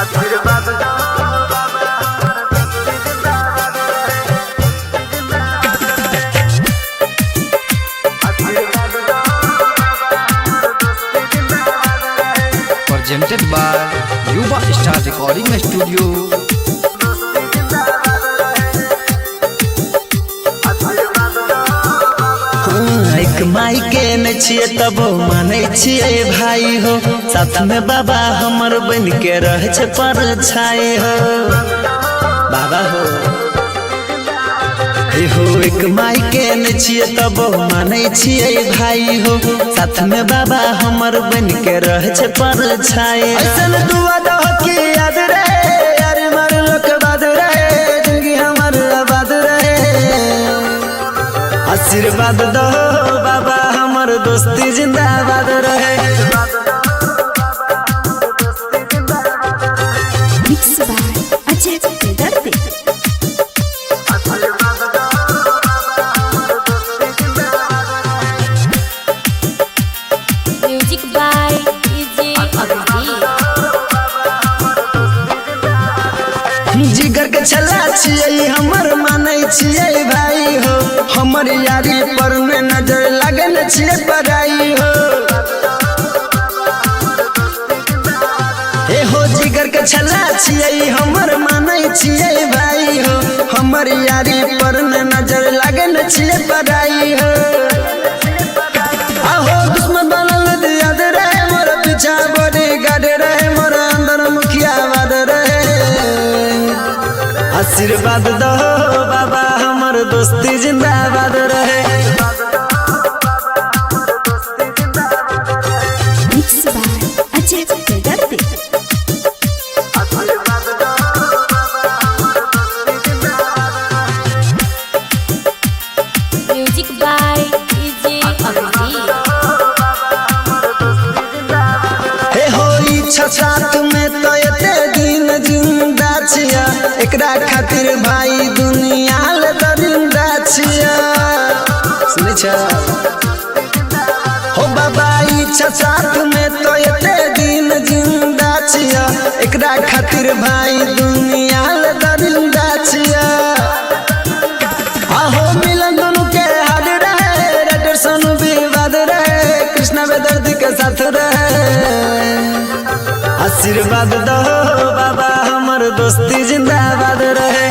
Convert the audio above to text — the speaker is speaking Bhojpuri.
आशीर्वाद दो presented by Yuva Star Recording Studio। एक माई के न छिए तब माने छिए भाई हो, साथ में बाबा हमर बन के रह छे पर छाए हो बाबा हो। हो एक माई के न छिए तब माने छिए भाई हो, साथ में बाबा हमर बन के रह छे पर छाए। ऐसन दुआ दो कि याद रहे यार मर लोक बाद रहे, जिंदगी हमर आबाद रहे। आशीर्वाद दो बाबा हमर दोस्ती जिंदाबाद रहे। Mixed by Ajay Darde। Music by DJ Abhijit। जिगर के छला छिए हमर माने छिए भाई हो, हमर यारी पर में नजर लगल छिए पराई हो। हे हो जिगर के छला छिए हमर माने छिए भाई हो, हमर यारी पर में नजर लगल छिए पराई हो। आहो दुश्मन बनल याद रहे, मोर पीछा बॉडीगार्ड रहे, मोर अंदर मुखिया वाद रहे। आशीर्वाद दो बाबा हमर दोस्ती जिंदाबाद रहे। Mixed by Ajay Darde। Music by DJ Abhijit। हे हो इच्छा साथ में तो एते दिन जिंदा छिया, एकरा खातिर भाई दुनिया ले दरिंदा छिया। सुने छ हो बाबा इच्छा साथ में तो एते दिन जिंदा छिया, एकरा खातिर भाई दुनिया ले दरिंदा छिया। आहो मिलन दोनों के हाथ रहे, रेडर सोनू विवाद रहे, कृष्णा बेदर्दी के साथ रहे। आशीर्वाद दो बाबा हमर दोस्ती जिंदाबाद रहे।